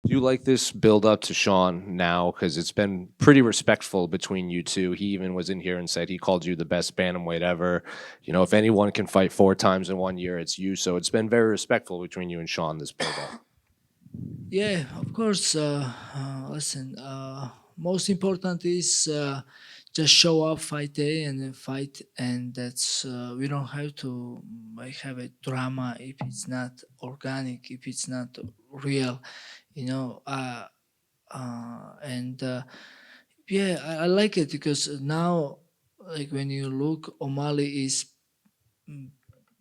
Do you like this build up to Sean now? Because it's been pretty respectful between you two. He even was in here and said he called you the best bantamweight ever. You know, if anyone can fight 4 times in 1 year, it's you. So it's been very respectful between you and Sean, this build up. Yeah, of course. Listen, most important is just show up, fight day, and then fight, and that's we don't have to like have a drama if it's not organic, if it's not real, you know. And Yeah, I like it because now, like when you look, O'Malley is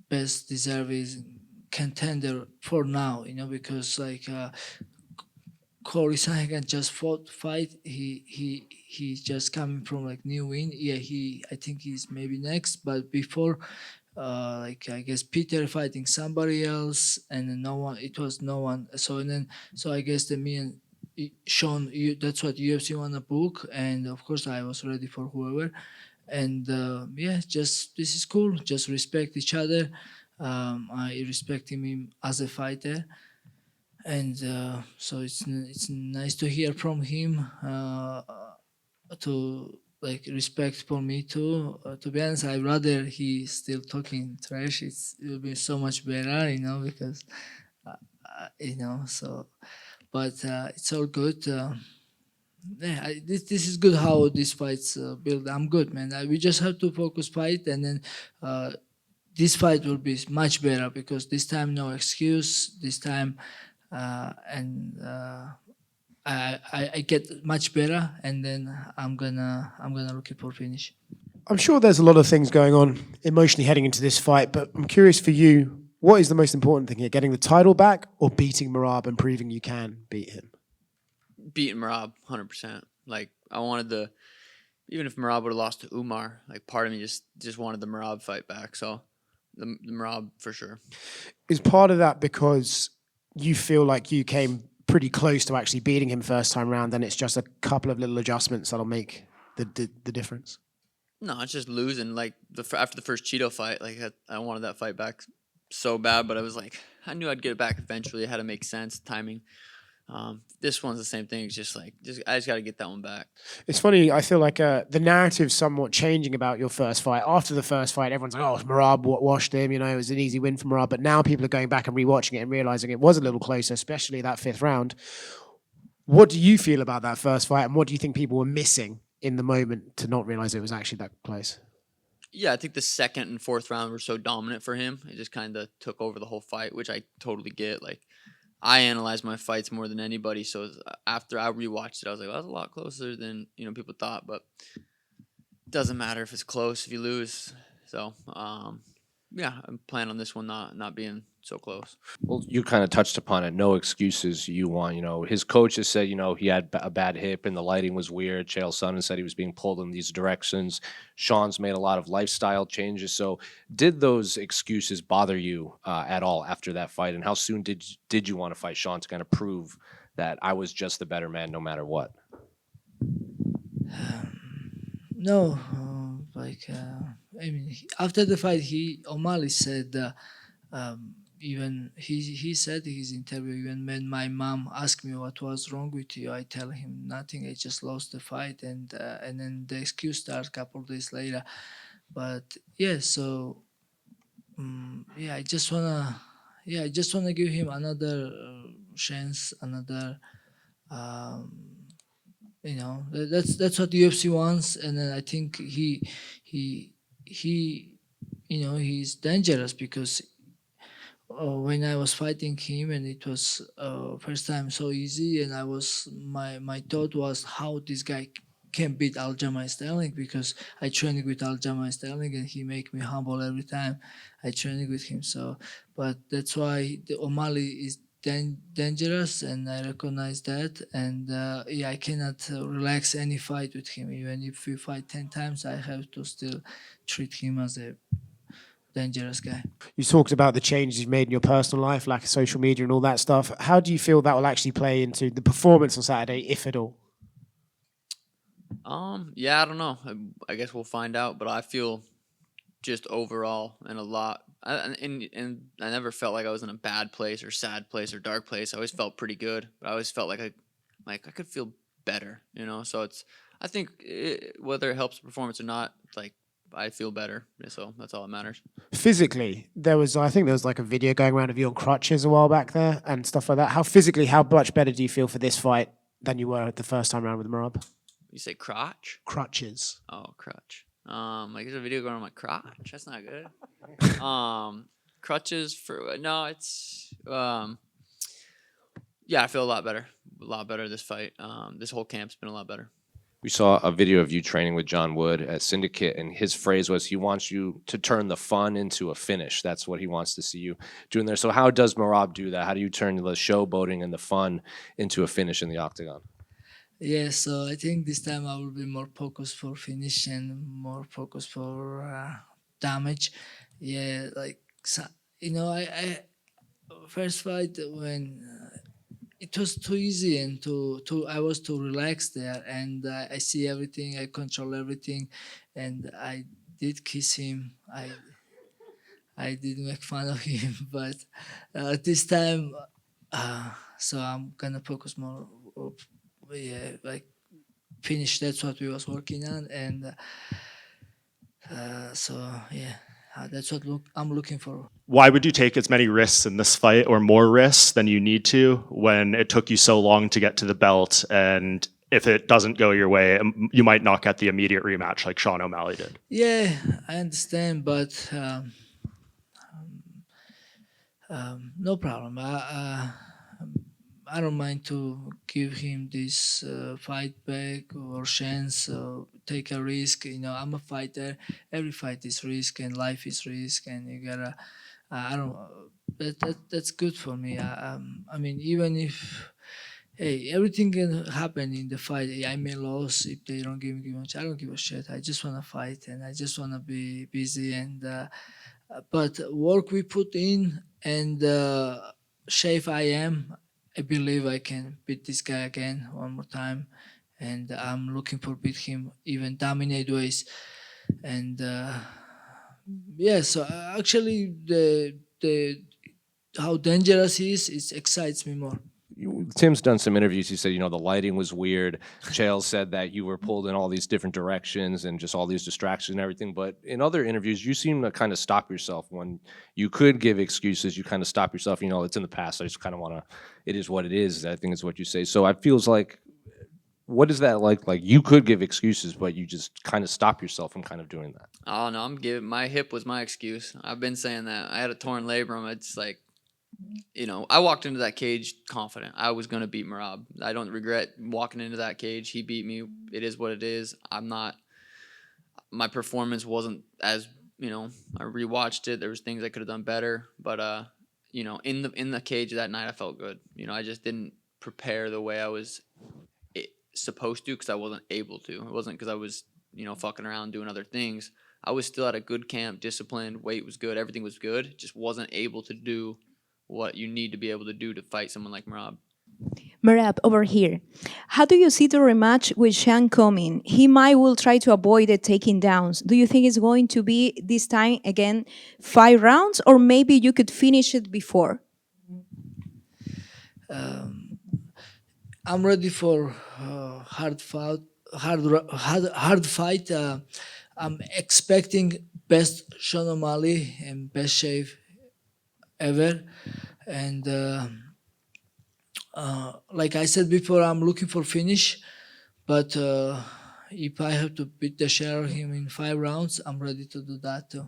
best deserving contender for now, because like Corey Sandhagen just fought fight. He's just coming from like new win. Yeah, I think he's maybe next, but before, like I guess Peter fighting somebody else, and then no one. It was no one. So I guess the me and Sean, that's what UFC wanna book, and of course I was ready for whoever. And yeah, just this is cool. Just respect each other. I respect him as a fighter, and so it's nice to hear from him, to like respect for me too. To be honest, I rather he still talking trash. It will be so much better, because so. But it's all good. Yeah, this is good how this fights build. I'm good, man. We just have to focus fight, and then uh, this fight will be much better because this time no excuse. This time, and I get much better, and then I'm gonna looking for finish. I'm sure there's a lot of things going on emotionally heading into this fight, but I'm curious for you, what is the most important thing here? Getting the title back or beating Merab and proving you can beat him? Beating Merab 100%. Like I wanted the even if Merab would have lost to Umar, like part of me just wanted the Merab fight back. So the Merab for sure. Is part of that because you feel like you came pretty close to actually beating him first time round, and it's just a couple of little adjustments that'll make the difference? No, it's just losing. Like after the first Cheeto fight, like I wanted that fight back so bad, but I was like, I knew I'd get it back eventually. It had to make sense, timing. This one's the same thing. It's just like I just got to get that one back. It's funny. I feel like the narrative's somewhat changing about your first fight. After the first fight, everyone's like, "Oh, Merab washed him." You know, it was an easy win for Merab. But now people are going back and rewatching it and realizing it was a little closer, especially that fifth round. What do you feel about that first fight, and what do you think people were missing in the moment to not realize it was actually that close? Yeah, I think the second and fourth round were so dominant for him. It just kind of took over the whole fight, which I totally get. Like I analyze my fights more than anybody, so after I rewatched it, I was like, well, "That's a lot closer than people thought." But it doesn't matter if it's close if you lose. So yeah, I'm planning on this one not being so close. Well, you kind of touched upon it. No excuses you want. You know, his coach has said, he had a bad hip and the lighting was weird. Chael Sonnen said he was being pulled in these directions. Sean's made a lot of lifestyle changes. So, did those excuses bother you at all after that fight? And how soon did you want to fight Sean to kind of prove that I was just the better man no matter what? No, I mean, after the fight, O'Malley said, even he said in his interview, even when my mom asked me what was wrong with you, I tell him nothing. I just lost the fight, and then the excuse starts a couple of days later. But yeah, so yeah, I just wanna give him another chance, another. Um, that's what UFC wants, and then I think he he he's dangerous because when I was fighting him, and it was first time so easy, and my thought was how this guy can beat Aljamain Sterling, because I training with Aljamain Sterling and he make me humble every time I training with him. So, but that's why the O'Malley is dangerous, and I recognize that. And yeah, I cannot relax any fight with him. Even if we fight 10 times, I have to still treat him as a dangerous guy. You talked about the changes you've made in your personal life, lack of social media and all that stuff. How do you feel that will actually play into the performance on Saturday, if at all? Yeah, I don't know. I guess we'll find out. But I feel just overall, and a lot. And I never felt like I was in a bad place or sad place or dark place. I always felt pretty good, but I always felt like I could feel better, you know. So I think whether it helps the performance or not, like I feel better. So that's all that matters. Physically, I think there was like a video going around of you on crutches a while back there and stuff like that. How much better do you feel for this fight than you were the first time around with Merab? You say crotch? Crutches. Oh, crutch. Like there's a video going on my crotch. That's not good. Crutches for no, it's yeah, I feel a lot better this fight. This whole camp's been a lot better. We saw a video of you training with John Wood at Syndicate, and his phrase was he wants you to turn the fun into a finish. That's what he wants to see you doing there. So how does Merab do that? How do you turn the showboating and the fun into a finish in the octagon? Yeah, so I think this time I will be more focused for finish and more focused for damage. Yeah, like I first fight when it was too easy and too I was too relaxed there, and I see everything, I control everything, and I did kiss him. I did make fun of him, but this time, so I'm gonna focus more. Yeah, like finish. That's what we was working on, and so yeah, that's what I'm looking for. Why would you take as many risks in this fight, or more risks than you need to, when it took you so long to get to the belt? And if it doesn't go your way, you might not get the immediate rematch like Sean O'Malley did. Yeah, I understand, but no problem. I don't mind to give him this fight back or chance, take a risk. I'm a fighter. Every fight is risk, and life is risk, and you gotta. I don't. That's good for me. I mean, even if, hey, everything can happen in the fight. I may lose if they don't give me much. I don't give a shit. I just wanna fight, and I just wanna be busy. And but work we put in and shape I am. I believe I can beat this guy again one more time, and I'm looking for beat him even dominate ways. And yeah, so actually the how dangerous he is, it excites me more. Tim's done some interviews. He said, the lighting was weird. Chael said that you were pulled in all these different directions and just all these distractions and everything. But in other interviews, you seem to kind of stop yourself when you could give excuses. You kind of stop yourself. It's in the past. I just kind of want to. It is what it is. I think is what you say. So it feels like, what is that like? Like you could give excuses, but you just kind of stop yourself from kind of doing that. Oh no, my hip was my excuse. I've been saying that. I had a torn labrum. It's like, I walked into that cage confident. I was going to beat Merab. I don't regret walking into that cage. He beat me. It is what it is. My performance wasn't as, I rewatched it. There was things I could have done better, but in the cage that night I felt good. I just didn't prepare the way I was supposed to, because I wasn't able to. It wasn't because I was, fucking around doing other things. I was still at a good camp, disciplined, weight was good, everything was good. Just wasn't able to do what you need to be able to do to fight someone like Merab. Merab, over here. How do you see the rematch with Sean coming? He will try to avoid the taking downs. Do you think it's going to be this time again 5 rounds, or maybe you could finish it before? I'm ready for hard fight. I'm expecting best Sean O'Malley and best shape ever, and like I said before, I'm looking for finish, but if I have to beat the shit out of him in 5 rounds, I'm ready to do that too.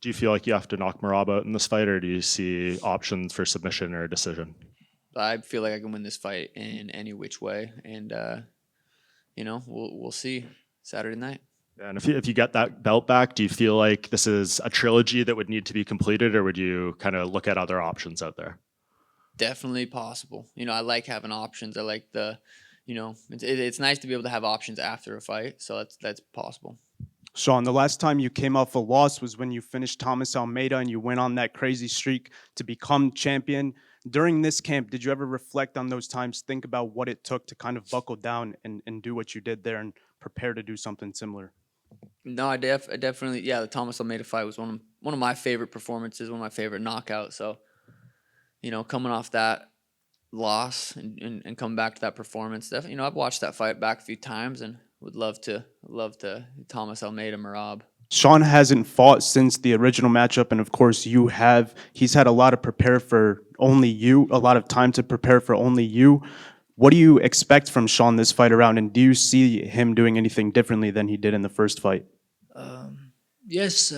Do you feel like you have to knock Merab out in this fight, or do you see options for submission or decision? I feel like I can win this fight in any which way, and we'll see Saturday night. And if you get that belt back, do you feel like this is a trilogy that would need to be completed, or would you kind of look at other options out there? Definitely possible. I like having options. I like it's nice to be able to have options after a fight. So that's possible. Sean, the last time you came off a loss was when you finished Thomas Almeida and you went on that crazy streak to become champion. During this camp, did you ever reflect on those times, think about what it took to kind of buckle down and do what you did there and prepare to do something similar? No, I definitely, yeah. The Thomas Almeida fight was one of my favorite performances, one of my favorite knockouts. So coming off that loss and come back to that performance, definitely. I've watched that fight back a few times and would love to Thomas Almeida Merab. Sean hasn't fought since the original matchup, and of course you have. He's had a lot of prepare for only you, a lot of time to prepare for only you. What do you expect from Sean this fight around, and do you see him doing anything differently than he did in the first fight? Yes,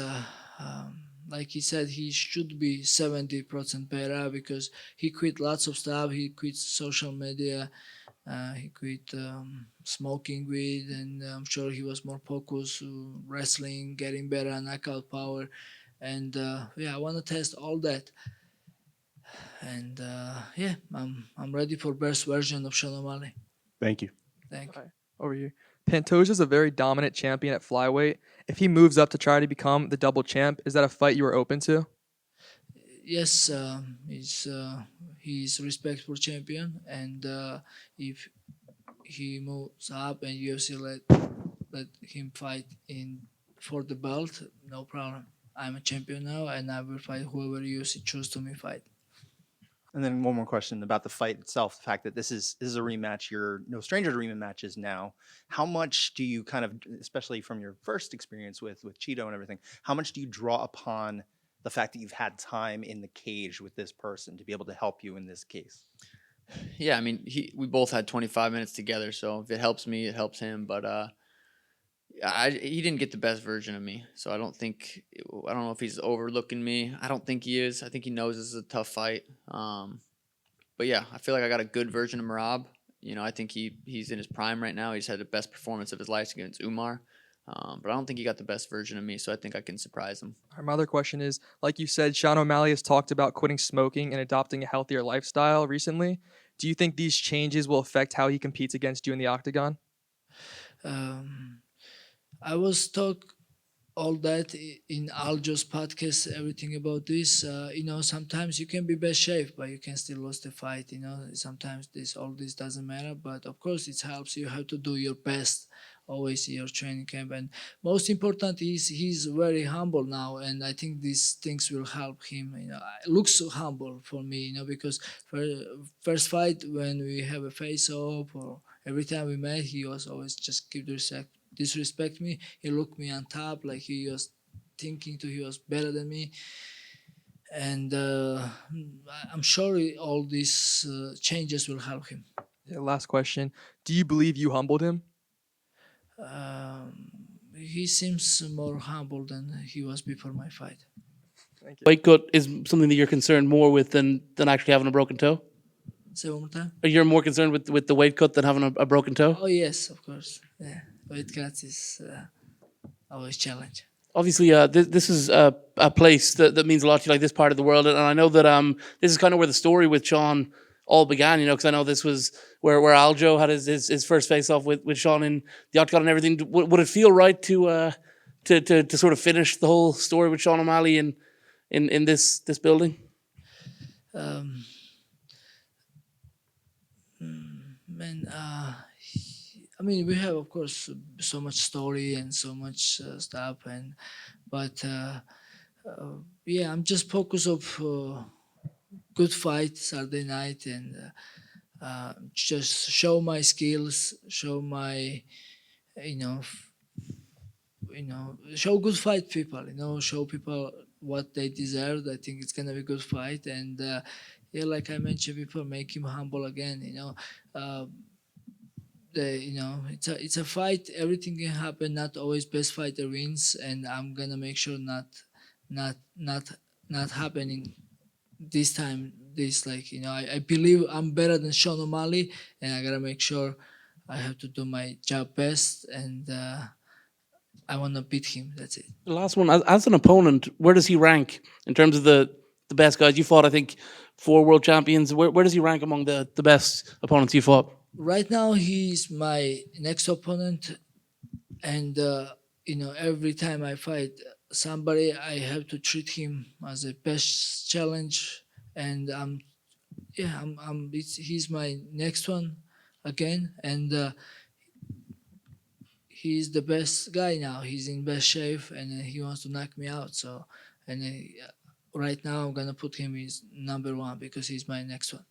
like he said, he should be 70% better because he quit lots of stuff. He quit social media. He quit smoking weed, and I'm sure he was more focused wrestling, getting better knockout power, and yeah, I want to test all that. And yeah, I'm ready for best version of Sean O'Malley. Thank you. Thank you. Hi, over here. Pantoja's a very dominant champion at flyweight. If he moves up to try to become the double champ, is that a fight you are open to? Yes, he's respectful champion, and if he moves up and UFC let him fight in for the belt, no problem. I'm a champion now, and I will fight whoever UFC choose to me fight. And then one more question about the fight itself. The fact that this is a rematch. You're no stranger to rematches now. How much do you kind of, especially from your first experience with Cheeto and everything, how much do you draw upon the fact that you've had time in the cage with this person to be able to help you in this case? Yeah, I mean, we both had 25 minutes together, so if it helps me, it helps him. But he didn't get the best version of me, so I don't know if he's overlooking me. I don't think he is. I think he knows this is a tough fight. But yeah, I feel like I got a good version of Merab. I think he's in his prime right now. He's had the best performance of his life against Umar. But I don't think he got the best version of me, so I think I can surprise him. My other question is, like you said, Sean O'Malley has talked about quitting smoking and adopting a healthier lifestyle recently. Do you think these changes will affect how he competes against you in the octagon? Um, I was talk all that in Aljo's podcast, everything about this. Sometimes you can be best shape, but you can still lose the fight. Sometimes all this doesn't matter, but of course it helps. You have to do your best always in your training camp, and most important is he's very humble now, and I think these things will help him. Looks so humble for me, because for first fight when we have a face off or every time we met, he was always just give the disrespect me. He looked me on top like he was thinking he was better than me. And I'm sure all these changes will help him. Yeah, last question. Do you believe you humbled him? He seems more humble than he was before my fight. Thank you. Weight cut is something that you're concerned more with than actually having a broken toe? Say one more time. You're more concerned with the weight cut than having a broken toe? Oh yes, of course. Yeah, weight cuts is always challenge. Obviously, this is a place that means a lot to you, like this part of the world. And I know that this is kind of where the story with Sean all began, because I know this was where Aljo had his first face-off with Sean in the octagon and everything. Would it feel right to sort of finish the whole story with Sean O'Malley in this building? I mean, we have of course so much story and so much stuff, but yeah, I'm just focused of good fight Saturday night and just show my skills, show my, show good fight people, show people what they deserve. I think it's gonna be a good fight, and yeah, like I mentioned before, make him humble again. It's a fight. Everything can happen. Not always best fighter wins, and I'm gonna make sure not happening this time. I believe I'm better than Sean O'Malley, and I gotta make sure I have to do my job best, and I wanna beat him. That's it. The last one, as an opponent, where does he rank in terms of the best guys you fought? I think 4 world champions. Where does he rank among the best opponents you fought? Right now, he's my next opponent, and every time I fight somebody, I have to treat him as a best challenge, and he's my next one again, and he's the best guy now. He's in best shape, and he wants to knock me out. So, and right now I'm gonna put him as number one because he's my next one.